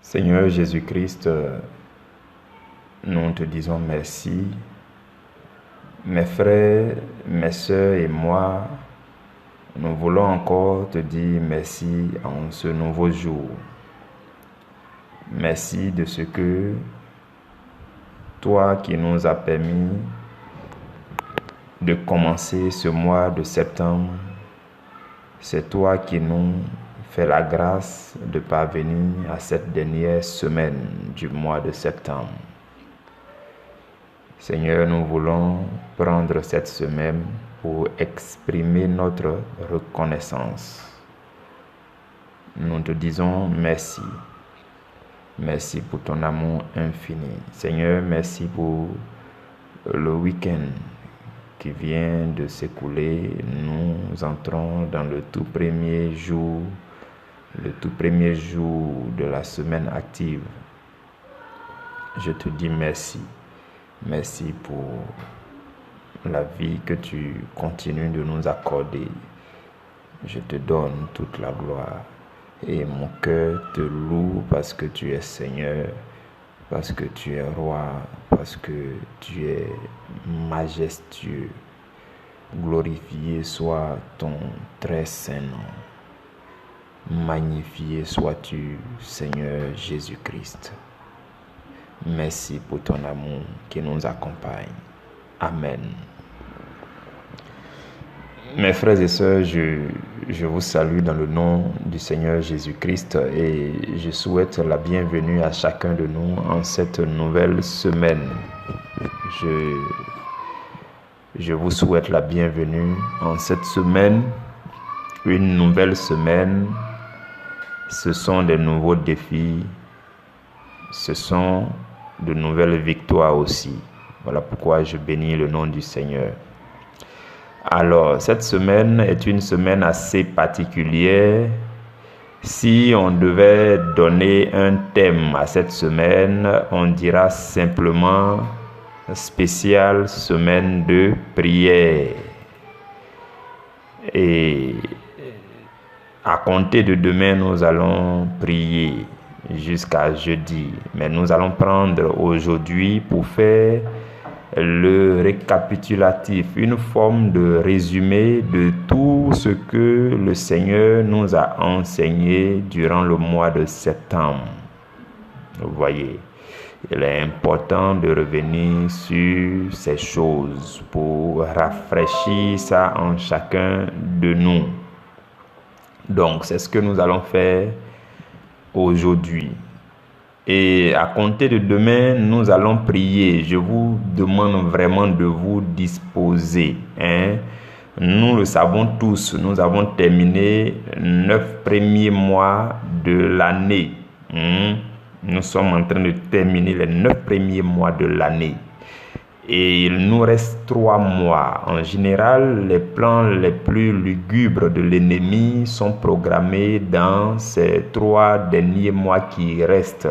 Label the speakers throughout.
Speaker 1: Seigneur Jésus-Christ, nous te disons merci. Mes frères, mes sœurs et moi, nous voulons encore te dire merci en ce nouveau jour. Merci de ce que toi qui nous as permis de commencer ce mois de septembre, c'est toi qui nous fais la grâce de parvenir à cette dernière semaine du mois de septembre. Seigneur, nous voulons prendre cette semaine pour exprimer notre reconnaissance. Nous te disons merci. Merci pour ton amour infini. Seigneur, merci pour le week-end qui vient de s'écouler. Nous entrons dans le tout premier jour de la semaine active. Je te dis merci. Merci pour la vie que tu continues de nous accorder. Je te donne toute la gloire. Et mon cœur te loue parce que tu es Seigneur, parce que tu es Roi, parce que tu es majestueux. Glorifié soit ton très saint nom. Magnifié sois-tu, Seigneur Jésus-Christ. Merci pour ton amour qui nous accompagne. Amen. Mes frères et sœurs, je vous salue dans le nom du Seigneur Jésus-Christ et je souhaite la bienvenue à chacun de nous en cette nouvelle semaine. Je vous souhaite la bienvenue en cette semaine, une nouvelle semaine. Ce sont des nouveaux défis, ce sont de nouvelles victoires aussi. Voilà pourquoi je bénis le nom du Seigneur. Alors, cette semaine est une semaine assez particulière. Si on devait donner un thème à cette semaine, on dira simplement spéciale semaine de prière. Et à compter de demain, nous allons prier jusqu'à jeudi. Mais nous allons prendre aujourd'hui pour faire le récapitulatif, une forme de résumé de tout ce que le Seigneur nous a enseigné durant le mois de septembre. Vous voyez, il est important de revenir sur ces choses pour rafraîchir ça en chacun de nous. Donc, c'est ce que nous allons faire aujourd'hui. Et à compter de demain, nous allons prier. Je vous demande vraiment de vous disposer. Nous le savons tous, nous avons terminé 9 premiers mois de l'année. Nous sommes en train de terminer les 9 premiers mois de l'année. Et il nous reste 3 mois. En général, les plans les plus lugubres de l'ennemi sont programmés dans ces 3 derniers mois qui restent.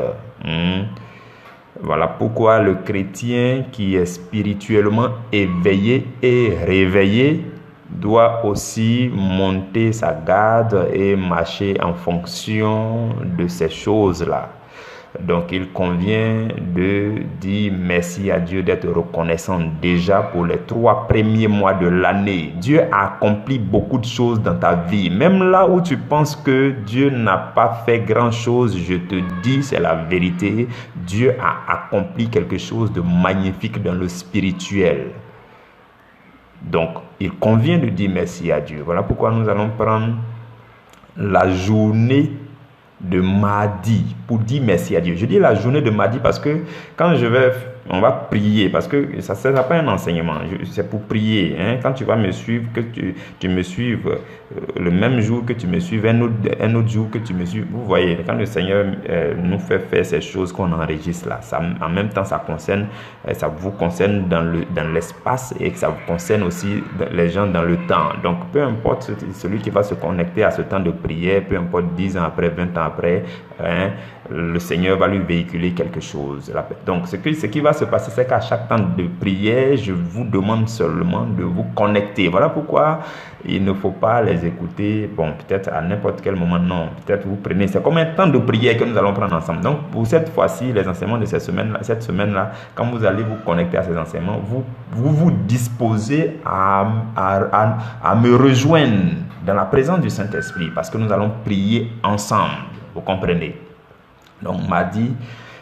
Speaker 1: Voilà pourquoi le chrétien qui est spirituellement éveillé et réveillé doit aussi monter sa garde et marcher en fonction de ces choses-là. Donc, il convient de dire merci à Dieu, d'être reconnaissant déjà pour les 3 premiers mois de l'année. Dieu a accompli beaucoup de choses dans ta vie. Même là où tu penses que Dieu n'a pas fait grand-chose, je te dis, c'est la vérité. Dieu a accompli quelque chose de magnifique dans le spirituel. Donc, il convient de dire merci à Dieu. Voilà pourquoi nous allons prendre la journée de mardi pour dire merci à Dieu. Je dis la journée de mardi parce que quand on va prier, parce que ça ne sert pas un enseignement, c'est pour prier. Quand tu vas me suivre, que tu me suives le même jour que tu me suives, un autre jour que tu me suives. Vous voyez, quand le Seigneur nous fait faire ces choses qu'on enregistre là, ça, en même temps ça vous concerne dans l'espace et que ça vous concerne aussi les gens dans le temps. Donc peu importe celui qui va se connecter à ce temps de prière, peu importe 10 ans après, 20 ans après, hein, le Seigneur va lui véhiculer quelque chose. Donc, ce qui va se passer, c'est qu'à chaque temps de prière, je vous demande seulement de vous connecter. Voilà pourquoi il ne faut pas les écouter, bon, peut-être à n'importe quel moment, non. Peut-être vous prenez, c'est comme un temps de prière que nous allons prendre ensemble. Donc, pour cette fois-ci, les enseignements de cette semaine-là, quand vous allez vous connecter à ces enseignements, vous disposez à me rejoindre dans la présence du Saint-Esprit, parce que nous allons prier ensemble, vous comprenez. Donc, mardi,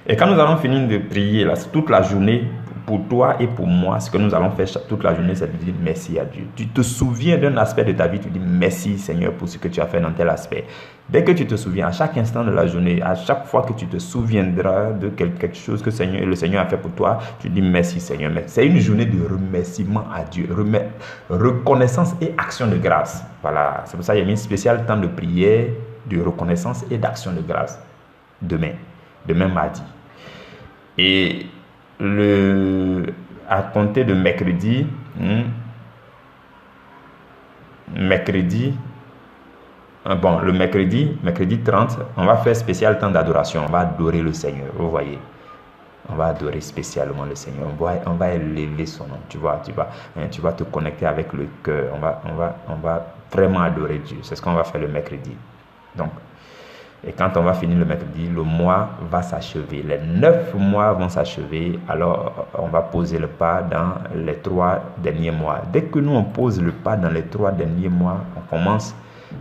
Speaker 1: et quand nous allons finir de prier là, toute la journée, pour toi et pour moi, ce que nous allons faire toute la journée, c'est de dire merci à Dieu. Tu te souviens d'un aspect de ta vie, tu dis merci Seigneur pour ce que tu as fait dans tel aspect. Dès que tu te souviens, à chaque instant de la journée, à chaque fois que tu te souviendras de quelque chose que le Seigneur a fait pour toi, tu dis merci Seigneur. C'est une journée de remerciement à Dieu, reconnaissance et action de grâce. Voilà, c'est pour ça qu'il y a mis un spécial temps de prière, de reconnaissance et d'action de grâce. Demain mardi. Et à compter de mercredi, le mercredi 30, on va faire spécial temps d'adoration. On va adorer le Seigneur, vous voyez. On va adorer spécialement le Seigneur. On va élever son nom. Tu vas te connecter avec le cœur. On va vraiment adorer Dieu. C'est ce qu'on va faire le mercredi. Donc, et quand on va finir le mercredi, le mois va s'achever. Les 9 mois vont s'achever. Alors, on va poser le pas dans les 3 derniers mois. Dès que nous, on pose le pas dans les 3 derniers mois, on commence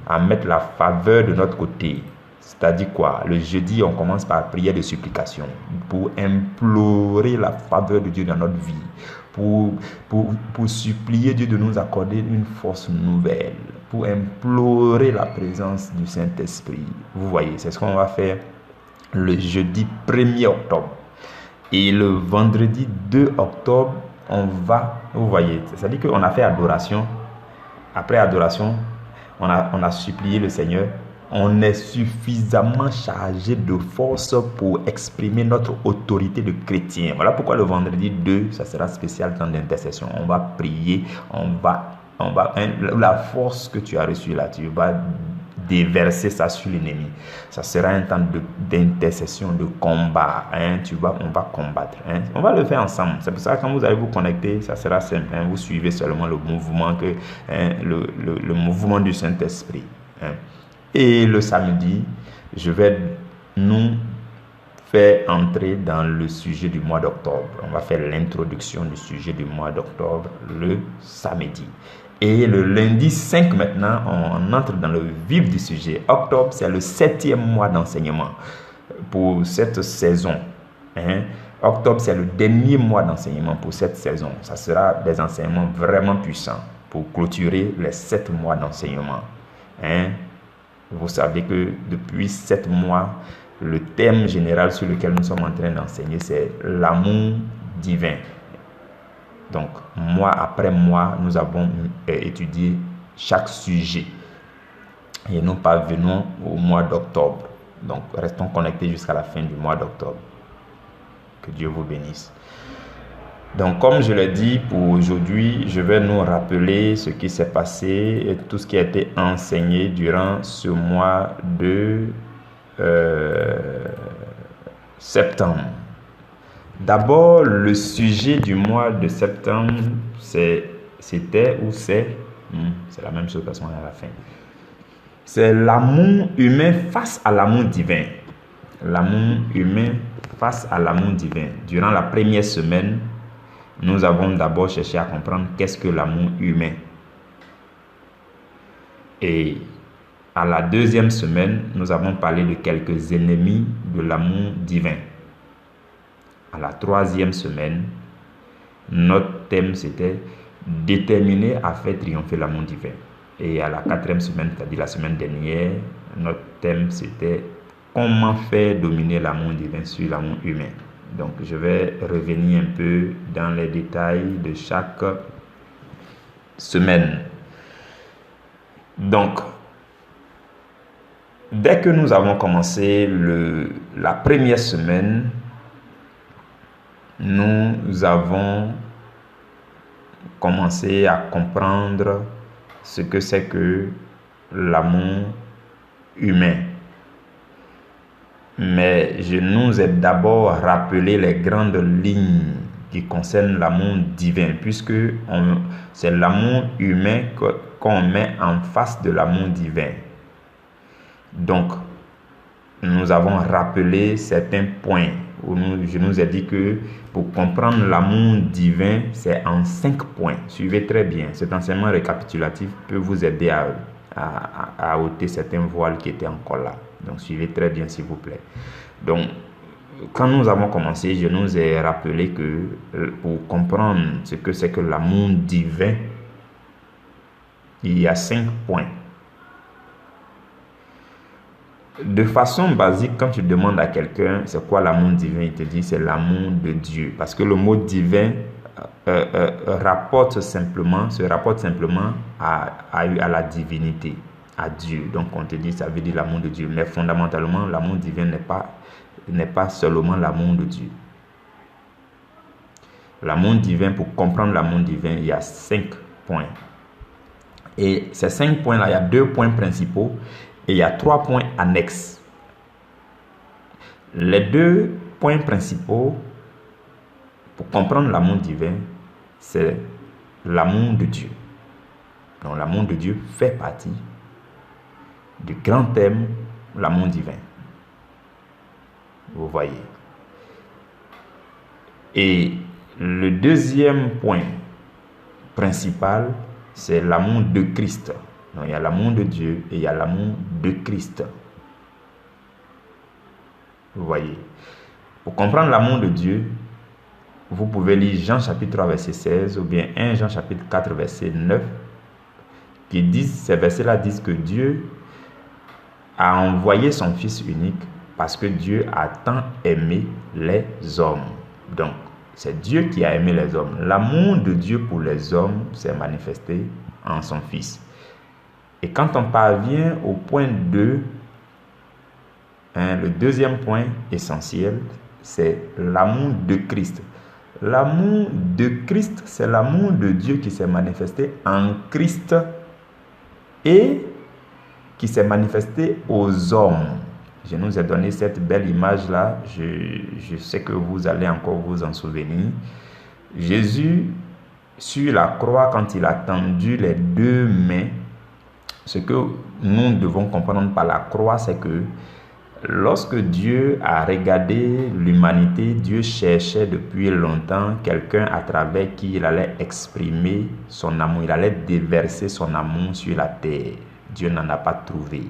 Speaker 1: à mettre la faveur de notre côté. C'est-à-dire quoi? Le jeudi, on commence par prière de supplication pour implorer la faveur de Dieu dans notre vie. Pour supplier Dieu de nous accorder une force nouvelle, pour implorer la présence du Saint-Esprit. Vous voyez, c'est ce qu'on va faire le jeudi 1er octobre. Et le vendredi 2 octobre, vous voyez, c'est-à-dire qu'on a fait adoration. Après adoration, on a supplié le Seigneur. On est suffisamment chargé de force pour exprimer notre autorité de chrétien. Voilà pourquoi le vendredi 2, ça sera spécial temps d'intercession. On va prier, la force que tu as reçue là, tu vas déverser ça sur l'ennemi. Ça sera un temps d'intercession, de combat. On va combattre. On va le faire ensemble. C'est pour ça que quand vous allez vous connecter, ça sera simple. Vous suivez seulement le mouvement le mouvement du Saint-Esprit. Et le samedi, je vais nous faire entrer dans le sujet du mois d'octobre. On va faire l'introduction du sujet du mois d'octobre le samedi. Et le lundi 5 maintenant, on entre dans le vif du sujet. Octobre, c'est le 7e mois d'enseignement pour cette saison. Octobre, c'est le dernier mois d'enseignement pour cette saison. Ça sera des enseignements vraiment puissants pour clôturer les 7 mois d'enseignement. Vous savez que depuis 7 mois, le thème général sur lequel nous sommes en train d'enseigner, c'est l'amour divin. Donc, mois après mois, nous avons étudié chaque sujet. Et nous parvenons au mois d'octobre. Donc, restons connectés jusqu'à la fin du mois d'octobre. Que Dieu vous bénisse. Donc, comme je l'ai dit, pour aujourd'hui, je vais nous rappeler ce qui s'est passé et tout ce qui a été enseigné durant ce mois de septembre. D'abord, le sujet du mois de septembre, c'est la même chose parce qu'on est à la fin. C'est l'amour humain face à l'amour divin. L'amour humain face à l'amour divin. Durant la première semaine, nous avons d'abord cherché à comprendre qu'est-ce que l'amour humain. Et à la deuxième semaine, nous avons parlé de quelques ennemis de l'amour divin. À la troisième semaine, notre thème c'était déterminer à faire triompher l'amour divin. Et à la quatrième semaine, c'est-à-dire la semaine dernière, notre thème c'était comment faire dominer l'amour divin sur l'amour humain. Donc, je vais revenir un peu dans les détails de chaque semaine. Donc, dès que nous avons commencé la première semaine, nous avons commencé à comprendre ce que c'est que l'amour humain. Mais je nous ai d'abord rappelé les grandes lignes qui concernent l'amour divin, puisque c'est l'amour humain qu'on met en face de l'amour divin. Donc, nous avons rappelé certains points où je nous ai dit que pour comprendre l'amour divin, c'est en 5 points. Suivez très bien. Cet enseignement récapitulatif peut vous aider à ôter certains voiles qui étaient encore là. Donc, suivez très bien, s'il vous plaît. Donc, quand nous avons commencé, je nous ai rappelé que pour comprendre ce que c'est que l'amour divin, il y a 5 points. De façon basique, quand tu demandes à quelqu'un c'est quoi l'amour divin, il te dit c'est l'amour de Dieu. Parce que le mot divin se rapporte simplement à la divinité, à Dieu. Donc on te dit ça veut dire l'amour de Dieu. Mais fondamentalement, l'amour divin n'est pas seulement l'amour de Dieu. L'amour divin, pour comprendre l'amour divin, il y a 5 points. Et ces 5 points-là, il y a 2 points principaux. Et il y a 3 points annexes. Les 2 points principaux pour comprendre l'amour divin, c'est l'amour de Dieu. Donc l'amour de Dieu fait partie du grand thème, l'amour divin. Vous voyez. Et le deuxième point principal, c'est l'amour de Christ. Donc, il y a l'amour de Dieu et il y a l'amour de Christ. Vous voyez. Pour comprendre l'amour de Dieu, vous pouvez lire Jean chapitre 3 verset 16 ou bien 1 Jean chapitre 4 verset 9 qui disent, ces versets-là disent que Dieu a envoyé son Fils unique parce que Dieu a tant aimé les hommes. Donc, c'est Dieu qui a aimé les hommes. L'amour de Dieu pour les hommes s'est manifesté en son Fils. Et quand on parvient au point 2, le deuxième point essentiel, c'est l'amour de Christ. L'amour de Christ, c'est l'amour de Dieu qui s'est manifesté en Christ et qui s'est manifesté aux hommes. Je nous ai donné cette belle image-là. Je sais que vous allez encore vous en souvenir. Jésus, sur la croix, quand il a tendu les 2 mains, ce que nous devons comprendre par la croix, c'est que lorsque Dieu a regardé l'humanité, Dieu cherchait depuis longtemps quelqu'un à travers qui il allait exprimer son amour, il allait déverser son amour sur la terre. Dieu n'en a pas trouvé.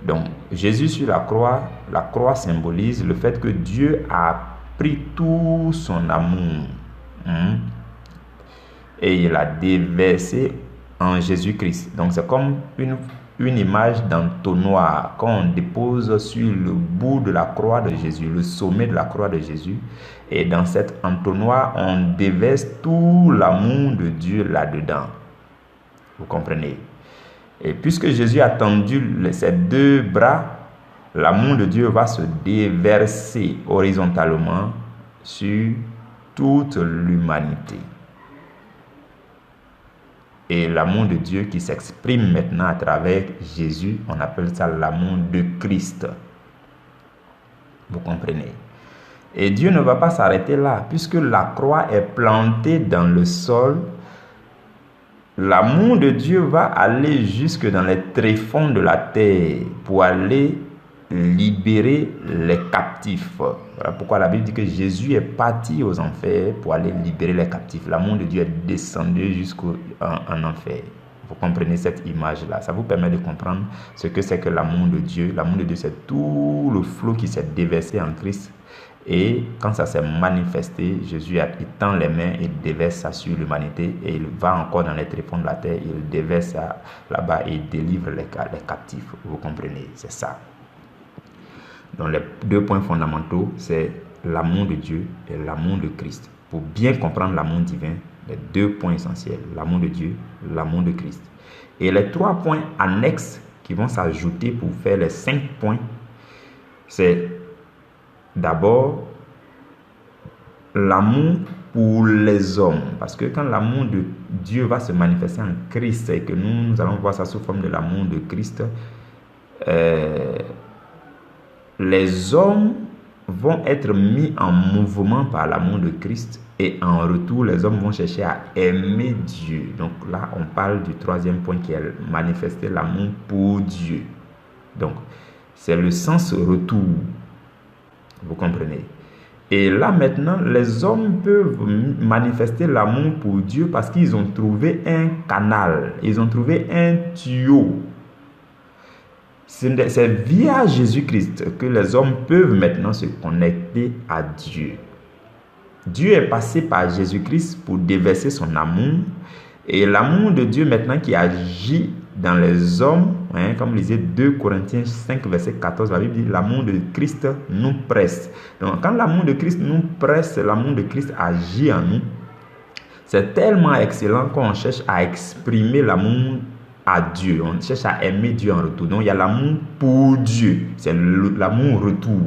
Speaker 1: Donc, Jésus sur la croix symbolise le fait que Dieu a pris tout son amour et il a déversé en Jésus-Christ. Donc, c'est comme une image d'entonnoir qu'on dépose sur le bout de la croix de Jésus, le sommet de la croix de Jésus. Et dans cet entonnoir, on déverse tout l'amour de Dieu là-dedans. Vous comprenez? Et puisque Jésus a tendu ses 2 bras, l'amour de Dieu va se déverser horizontalement sur toute l'humanité. Et l'amour de Dieu qui s'exprime maintenant à travers Jésus, on appelle ça l'amour de Christ. Vous comprenez? Et Dieu ne va pas s'arrêter là, puisque la croix est plantée dans le sol. L'amour de Dieu va aller jusque dans les tréfonds de la terre pour aller libérer les captifs. Voilà pourquoi la Bible dit que Jésus est parti aux enfers pour aller libérer les captifs. L'amour de Dieu est descendu jusqu'en enfer. Vous comprenez cette image-là. Ça vous permet de comprendre ce que c'est que l'amour de Dieu. L'amour de Dieu, c'est tout le flot qui s'est déversé en Christ. Et quand ça s'est manifesté, Jésus étend les mains et déverse ça sur l'humanité. Et il va encore dans les tréfonds de la terre. Il déverse ça là-bas et il délivre les captifs. Vous comprenez, c'est ça. Donc les 2 points fondamentaux, c'est l'amour de Dieu et l'amour de Christ. Pour bien comprendre l'amour divin, les 2 points essentiels, l'amour de Dieu, l'amour de Christ. Et les 3 points annexes qui vont s'ajouter pour faire les 5 points, c'est d'abord l'amour pour les hommes. Parce que quand l'amour de Dieu va se manifester en Christ et que nous allons voir ça sous forme de l'amour de Christ, les hommes vont être mis en mouvement par l'amour de Christ et en retour, les hommes vont chercher à aimer Dieu. Donc là, on parle du troisième point qui est manifester l'amour pour Dieu. Donc, c'est le sens retour. Vous comprenez? Et là maintenant, les hommes peuvent manifester l'amour pour Dieu parce qu'ils ont trouvé un canal, ils ont trouvé un tuyau. C'est via Jésus-Christ que les hommes peuvent maintenant se connecter à Dieu. Dieu est passé par Jésus-Christ pour déverser son amour. Et l'amour de Dieu maintenant qui agit dans les hommes, comme lisait 2 Corinthiens 5, verset 14, la Bible dit l'amour de Christ nous presse. Donc quand l'amour de Christ nous presse, l'amour de Christ agit en nous. C'est tellement excellent qu'on cherche à exprimer l'amour à Dieu. On cherche à aimer Dieu en retour. Donc il y a l'amour pour Dieu. C'est l'amour retour.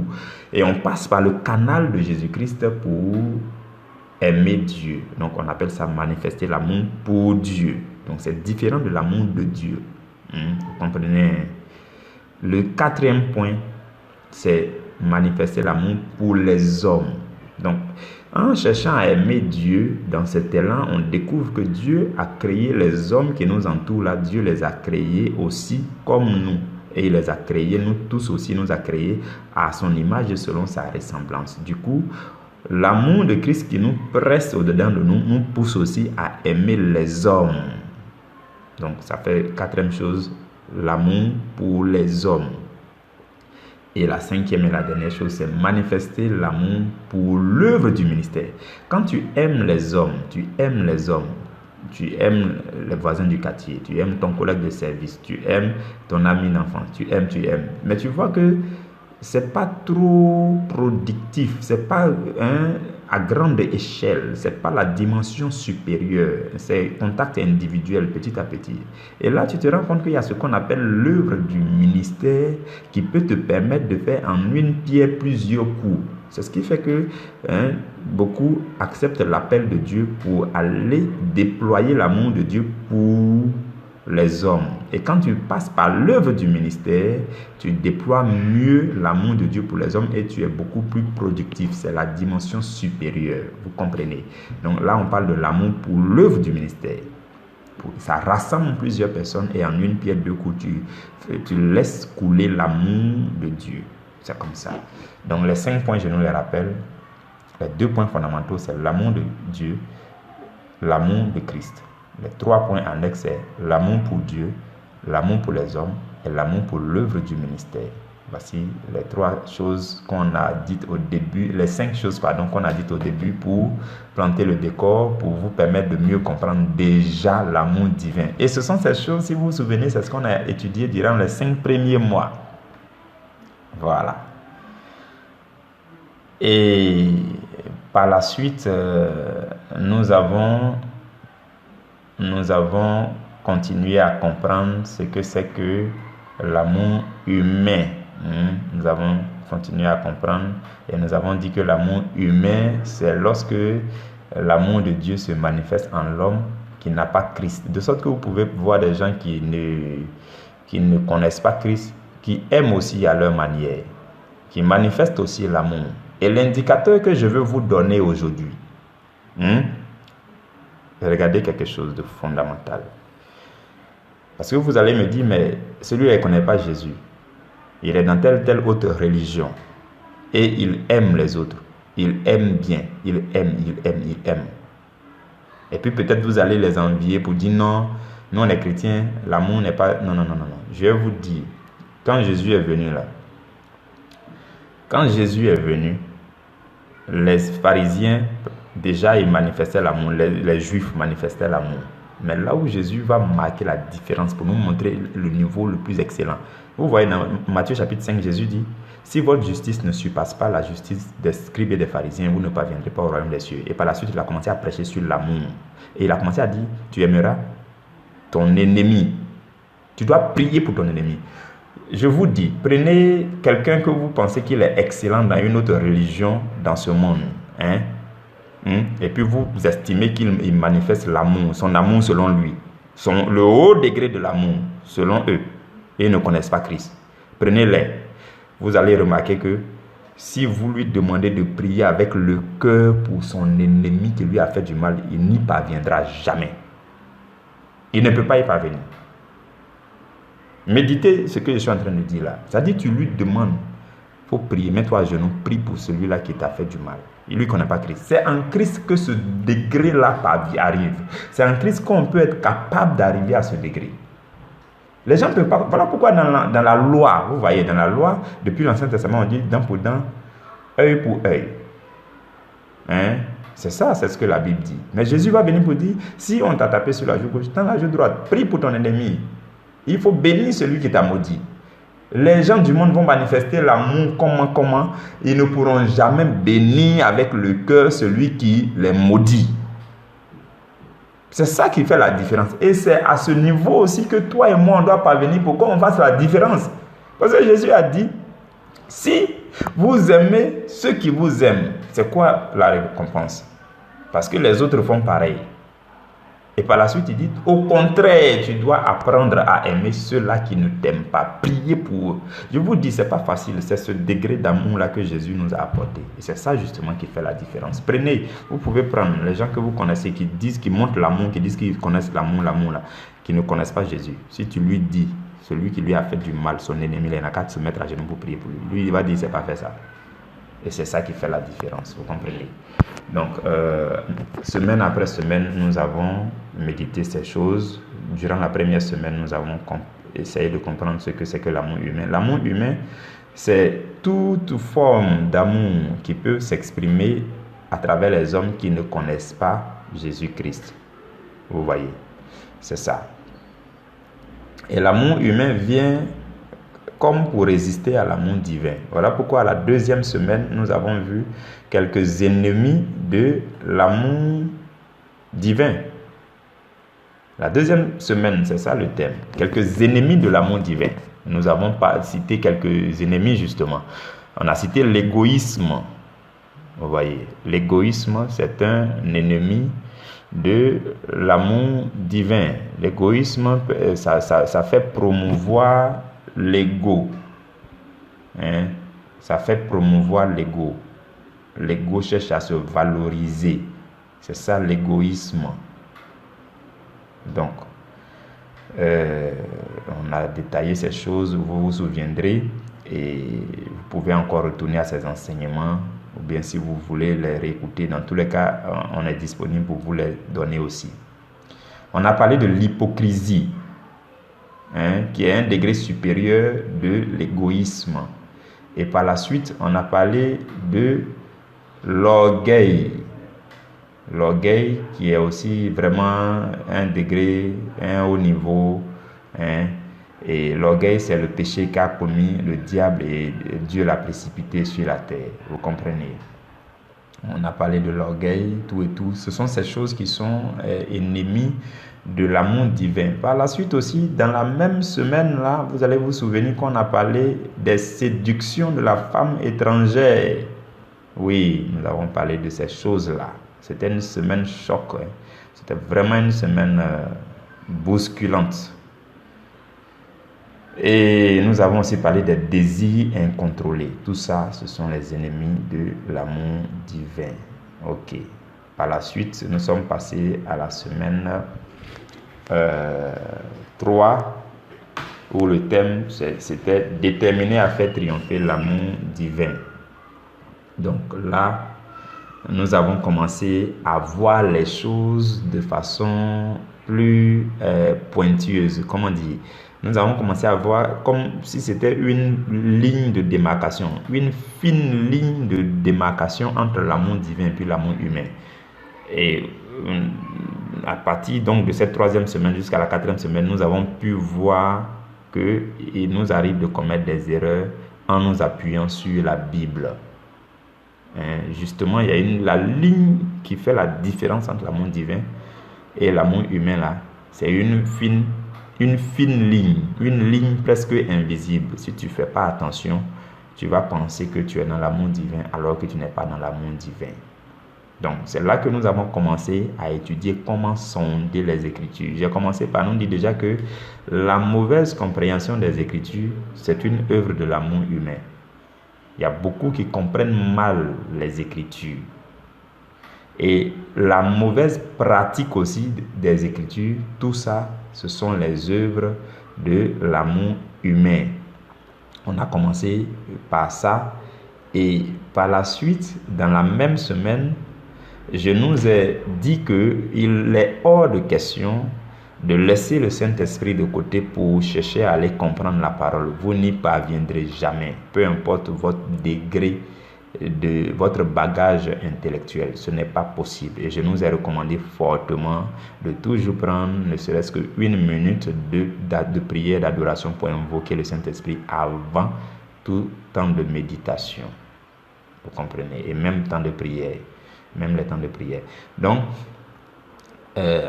Speaker 1: Et on passe par le canal de Jésus-Christ pour aimer Dieu. Donc on appelle ça manifester l'amour pour Dieu. Donc c'est différent de l'amour de Dieu. Vous comprenez? Le quatrième point, c'est manifester l'amour pour les hommes. Donc en cherchant à aimer Dieu, dans cet élan, on découvre que Dieu a créé les hommes qui nous entourent là. Dieu les a créés aussi comme nous. Et il les a créés, nous tous aussi, nous a créés à son image et selon sa ressemblance. Du coup, l'amour de Christ qui nous presse au-dedans de nous, nous pousse aussi à aimer les hommes. Donc, ça fait quatrième chose, l'amour pour les hommes. Et la cinquième et la dernière chose, c'est manifester l'amour pour l'œuvre du ministère. Quand tu aimes les hommes, tu aimes les voisins du quartier, tu aimes ton collègue de service, tu aimes ton ami d'enfance, tu aimes. Mais tu vois que c'est pas trop productif, c'est pas à grande échelle, c'est pas la dimension supérieure, c'est contact individuel petit à petit. Et là, tu te rends compte qu'il y a ce qu'on appelle l'œuvre du ministère qui peut te permettre de faire en une pierre plusieurs coups. C'est ce qui fait que beaucoup acceptent l'appel de Dieu pour aller déployer l'amour de Dieu pour les hommes. Et quand tu passes par l'œuvre du ministère, tu déploies mieux l'amour de Dieu pour les hommes et tu es beaucoup plus productif. C'est la dimension supérieure. Vous comprenez? Donc là, on parle de l'amour pour l'œuvre du ministère. Ça rassemble plusieurs personnes et en une pierre deux coups, tu laisses couler l'amour de Dieu. C'est comme ça. Donc les 5 points, je nous les rappelle. Les 2 points fondamentaux, c'est l'amour de Dieu, l'amour de Christ. Les 3 points annexes, c'est l'amour pour Dieu, l'amour pour les hommes et l'amour pour l'œuvre du ministère. Voici les 3 choses qu'on a dites au début, les 5 choses qu'on a dites au début pour planter le décor, pour vous permettre de mieux comprendre déjà l'amour divin. Et ce sont ces choses, si vous vous souvenez, c'est ce qu'on a étudié durant les 5 premiers mois. Voilà. Et par la suite, nous avons continué à comprendre ce que c'est que l'amour humain. Nous avons continué à comprendre et nous avons dit que l'amour humain, c'est lorsque l'amour de Dieu se manifeste en l'homme qui n'a pas Christ. De sorte que vous pouvez voir des gens qui ne connaissent pas Christ, qui aiment aussi à leur manière, qui manifestent aussi l'amour. Et l'indicateur que je veux vous donner aujourd'hui, regardez quelque chose de fondamental. Parce que vous allez me dire, mais celui-là ne connaît pas Jésus. Il est dans telle autre religion. Et il aime les autres. Il aime bien. Il aime. Et puis peut-être vous allez les envier pour dire non, nous on est chrétiens, l'amour n'est pas... Non. Je vais vous dire, quand Jésus est venu là, les pharisiens, déjà ils manifestaient l'amour, les juifs manifestaient l'amour. Mais là où Jésus va marquer la différence pour nous montrer le niveau le plus excellent. Vous voyez dans Matthieu chapitre 5, Jésus dit, si votre justice ne surpasse pas la justice des scribes et des pharisiens, vous ne parviendrez pas au royaume des cieux. Et par la suite, il a commencé à prêcher sur l'amour. Et il a commencé à dire, tu aimeras ton ennemi. Tu dois prier pour ton ennemi. Je vous dis, prenez quelqu'un que vous pensez qu'il est excellent dans une autre religion dans ce monde. Et puis vous estimez qu'il manifeste l'amour, son amour selon lui. Le haut degré de l'amour selon eux. Et ils ne connaissent pas Christ. Prenez-les. vous allez remarquer que si vous lui demandez de prier avec le cœur pour son ennemi qui lui a fait du mal, il n'y parviendra jamais. Il ne peut pas y parvenir. Méditez ce que je suis en train de dire là. C'est-à-dire, tu lui demandes, il faut prier, mets-toi à genoux, prie pour celui-là qui t'a fait du mal. Il ne lui connaît pas Christ. C'est en Christ que ce degré-là arrive. C'est en Christ qu'on peut être capable d'arriver à ce degré. Les gens ne peuvent pas. Voilà pourquoi dans la loi, vous voyez, dans la loi, depuis l'Ancien Testament, on dit dent pour dent, œil pour œil. Hein? C'est ça, c'est ce que la Bible dit. Mais Jésus va venir pour dire, si on t'a tapé sur la joue gauche, tends la joue droite, prie pour ton ennemi. Il faut bénir celui qui t'a maudit. Les gens du monde vont manifester l'amour comment ils ne pourront jamais bénir avec le cœur celui qui les maudit. C'est ça qui fait la différence. Et c'est à ce niveau aussi que toi et moi, on doit parvenir pour qu'on fasse la différence. Parce que Jésus a dit, si vous aimez ceux qui vous aiment, c'est quoi la récompense? Parce que les autres font pareil. Et par la suite, il dit, au contraire, tu dois apprendre à aimer ceux-là qui ne t'aiment pas. Prier pour eux. Je vous dis, ce n'est pas facile. C'est ce degré d'amour-là que Jésus nous a apporté. Et c'est ça justement qui fait la différence. Prenez, vous pouvez prendre les gens que vous connaissez, qui disent, qui montrent l'amour, qui disent qu'ils connaissent l'amour là, qui ne connaissent pas Jésus. Si tu lui dis, celui qui lui a fait du mal, son ennemi, il n'a qu'à se mettre à genoux pour prier pour lui. Lui, il va dire, c'est pas fait ça. Et c'est ça qui fait la différence, vous comprenez? Donc, semaine après semaine, nous avons médité ces choses. Durant la première semaine, nous avons essayé de comprendre ce que c'est que l'amour humain. L'amour humain, c'est toute forme d'amour qui peut s'exprimer à travers les hommes qui ne connaissent pas Jésus-Christ. Vous voyez, c'est ça. Et l'amour humain vient comme pour résister à l'amour divin. Voilà pourquoi la deuxième semaine, nous avons vu quelques ennemis de l'amour divin. La deuxième semaine, c'est ça le thème. Quelques ennemis de l'amour divin. Nous n'avons pas cité quelques ennemis justement. On a cité l'égoïsme. Vous voyez, l'égoïsme, c'est un ennemi de l'amour divin. L'égoïsme, ça fait promouvoir l'ego. Hein? Ça fait promouvoir l'ego. L'ego cherche à se valoriser. C'est ça l'égoïsme. Donc, on a détaillé ces choses, vous vous souviendrez, et vous pouvez encore retourner à ces enseignements, ou bien si vous voulez les réécouter, dans tous les cas, on est disponible pour vous les donner aussi. On a parlé de l'hypocrisie, qui est un degré supérieur de l'égoïsme. Et par la suite, on a parlé de l'orgueil. L'orgueil qui est aussi vraiment un degré, un haut niveau. Et l'orgueil, c'est le péché qu'a commis le diable et Dieu l'a précipité sur la terre. Vous comprenez? On a parlé de l'orgueil, tout et tout. Ce sont ces choses qui sont ennemies de l'amour divin. Par la suite aussi, dans la même semaine-là, vous allez vous souvenir qu'on a parlé des séductions de la femme étrangère. Oui, nous avons parlé de ces choses-là. C'était une semaine choc. C'était vraiment une semaine bousculante. Et nous avons aussi parlé des désirs incontrôlés. Tout ça, ce sont les ennemis de l'amour divin. Ok. Par la suite, nous sommes passés à la semaine 3, où le thème, c'était déterminé à faire triompher l'amour divin. Donc là, nous avons commencé à voir les choses de façon plus pointueuse. Comment dire? Nous avons commencé à voir comme si c'était une ligne de démarcation, une fine ligne de démarcation entre l'amour divin et puis l'amour humain. Et à partir donc de cette troisième semaine jusqu'à la quatrième semaine, nous avons pu voir qu'il nous arrive de commettre des erreurs en nous appuyant sur la Bible. Justement, il y a la ligne qui fait la différence entre l'amour divin et l'amour humain là. C'est une fine ligne, une ligne presque invisible. Si tu ne fais pas attention, tu vas penser que tu es dans l'amour divin alors que tu n'es pas dans l'amour divin. Donc, c'est là que nous avons commencé à étudier comment sonder les Écritures. J'ai commencé par nous dire déjà que la mauvaise compréhension des Écritures, c'est une œuvre de l'amour humain. Il y a beaucoup qui comprennent mal les Écritures. Et la mauvaise pratique aussi des Écritures, tout ça, ce sont les œuvres de l'amour humain. On a commencé par ça. Et par la suite, dans la même semaine, je nous ai dit qu'il est hors de question de laisser le Saint-Esprit de côté pour chercher à aller comprendre la parole. Vous n'y parviendrez jamais, peu importe votre degré de votre bagage intellectuel. Ce n'est pas possible. Et je nous ai recommandé fortement de toujours prendre ne serait-ce qu'une minute de prière, d'adoration pour invoquer le Saint-Esprit avant tout temps de méditation. Vous comprenez? Et même temps de prière. Même les temps de prière. Donc,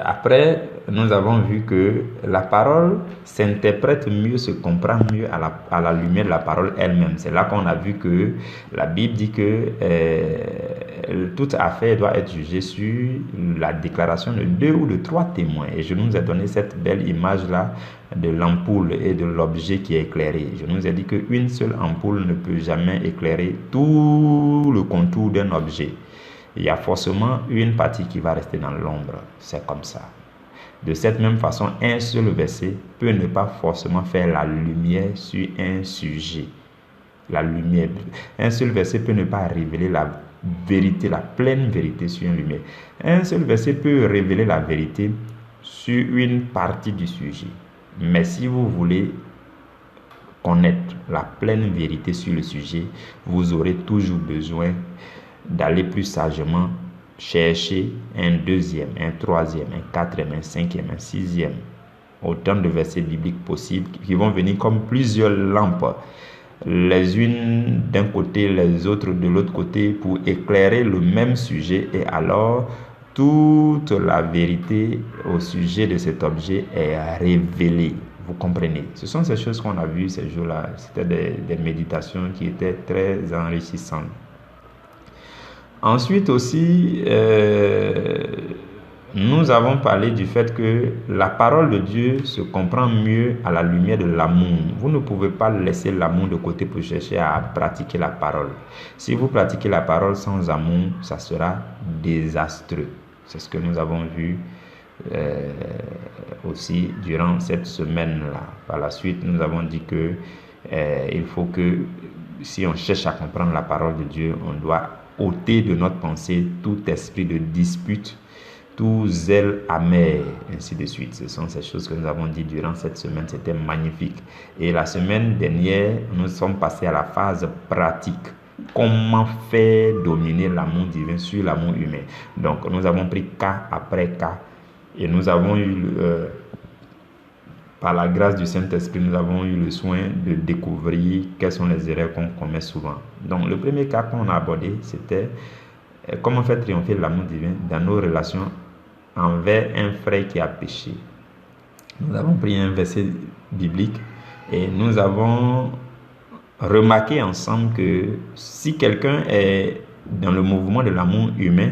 Speaker 1: après, nous avons vu que la parole s'interprète mieux, se comprend mieux à la lumière de la parole elle-même. C'est là qu'on a vu que la Bible dit que toute affaire doit être jugée sur la déclaration de 2 ou de 3 témoins. Et je nous ai donné cette belle image-là de l'ampoule et de l'objet qui est éclairé. Je nous ai dit qu'une seule ampoule ne peut jamais éclairer tout le contour d'un objet. Il y a forcément une partie qui va rester dans l'ombre. C'est comme ça. De cette même façon, un seul verset peut ne pas forcément faire la lumière sur un sujet. La lumière. Un seul verset peut ne pas révéler la vérité, la pleine vérité sur une lumière. Un seul verset peut révéler la vérité sur une partie du sujet. Mais si vous voulez connaître la pleine vérité sur le sujet, vous aurez toujours besoin d'aller plus sagement chercher un deuxième, un troisième, un quatrième, un cinquième, un sixième, autant de versets bibliques possibles qui vont venir comme plusieurs lampes, les unes d'un côté, les autres de l'autre côté, pour éclairer le même sujet, et alors toute la vérité au sujet de cet objet est révélée. Vous comprenez? Ce sont ces choses qu'on a vues ces jours-là. C'était des méditations qui étaient très enrichissantes. Ensuite aussi, nous avons parlé du fait que la parole de Dieu se comprend mieux à la lumière de l'amour. Vous ne pouvez pas laisser l'amour de côté pour chercher à pratiquer la parole. Si vous pratiquez la parole sans amour, ça sera désastreux. C'est ce que nous avons vu aussi durant cette semaine-là. Par la suite, nous avons dit que il faut que si on cherche à comprendre la parole de Dieu, on doit ôter de notre pensée tout esprit de dispute, tout zèle amer, ainsi de suite. Ce sont ces choses que nous avons dit durant cette semaine. C'était magnifique. Et la semaine dernière, nous sommes passés à la phase pratique. Comment faire dominer l'amour divin sur l'amour humain? Donc, nous avons pris cas après cas. Et nous avons eu, par la grâce du Saint-Esprit, nous avons eu le soin de découvrir quelles sont les erreurs qu'on commet souvent. Donc, le premier cas qu'on a abordé, c'était comment faire triompher l'amour divin dans nos relations envers un frère qui a péché. Nous avons pris un verset biblique et nous avons remarqué ensemble que si quelqu'un est dans le mouvement de l'amour humain,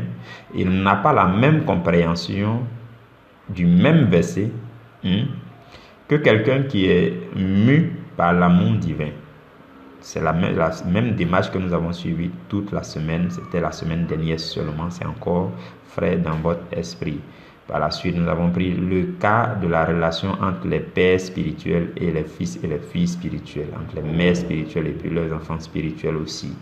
Speaker 1: il n'a pas la même compréhension du même verset que quelqu'un qui est mu par l'amour divin. C'est la même démarche que nous avons suivie toute la semaine. C'était la semaine dernière seulement. C'est encore frais dans votre esprit. Par la suite, nous avons pris le cas de la relation entre les pères spirituels et les fils et les filles spirituelles, entre les mères spirituelles et puis leurs enfants spirituels aussi.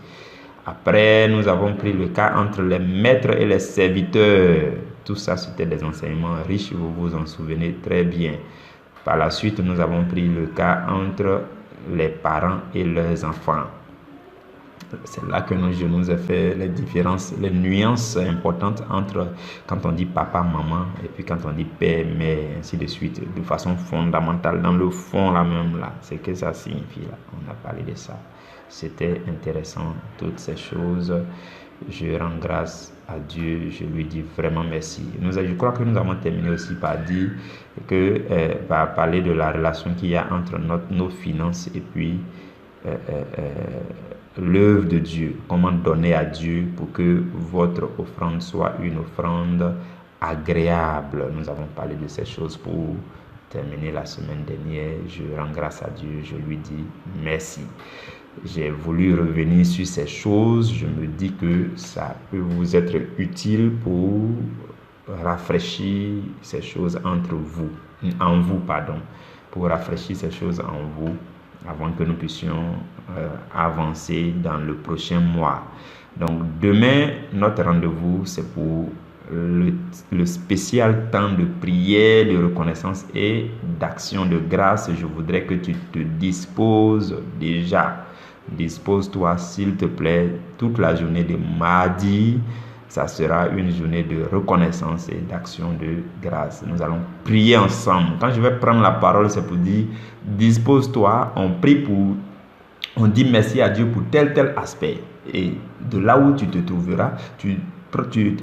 Speaker 1: Après, nous avons pris le cas entre les maîtres et les serviteurs. Tout ça, c'était des enseignements riches, vous vous en souvenez très bien. Par la suite, nous avons pris le cas entre les parents et leurs enfants. C'est là que je nous ai fait les différences, les nuances importantes entre quand on dit papa, maman, et puis quand on dit père, mère, ainsi de suite, de façon fondamentale, dans le fond là même là, c'est que ça signifie là. On a parlé de ça. C'était intéressant, toutes ces choses. Je rends grâce à Dieu, je lui dis vraiment merci. Je crois que nous avons terminé aussi par dire que, par parler de la relation qu'il y a entre nos finances et puis l'œuvre de Dieu. Comment donner à Dieu pour que votre offrande soit une offrande agréable. Nous avons parlé de ces choses pour terminer la semaine dernière. Je rends grâce à Dieu, je lui dis merci. j'ai voulu revenir sur ces choses. Je me dis que ça peut vous être utile pour rafraîchir ces choses en vous, pour rafraîchir ces choses en vous avant que nous puissions avancer dans le prochain mois. Donc demain, notre rendez-vous, c'est pour le spécial temps de prière, de reconnaissance et d'action de grâce. Je voudrais que tu te disposes déjà. Dispose-toi, s'il te plaît, toute la journée de mardi. Ça sera une journée de reconnaissance et d'action de grâce. Nous allons prier ensemble. Quand je vais prendre la parole, c'est pour dire, dispose-toi, on dit merci à Dieu pour tel aspect. Et de là où tu te trouveras, tu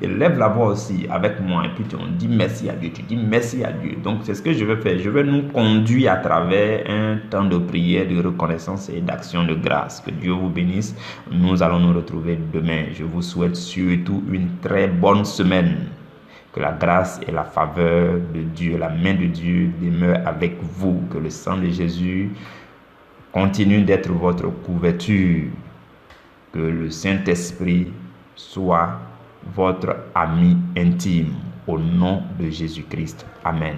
Speaker 1: élèves la voix aussi avec moi et puis on dit merci à Dieu, tu dis merci à Dieu. Donc c'est ce que je vais faire. Je vais nous conduire à travers un temps de prière, de reconnaissance et d'action de grâce. Que Dieu vous bénisse. Nous allons nous retrouver demain. Je vous souhaite surtout une très bonne semaine. Que la grâce et la faveur de Dieu, la main de Dieu demeure avec vous. Que le sang de Jésus continue d'être votre couverture. Que le Saint-Esprit soit votre ami intime au nom de Jésus-Christ. Amen.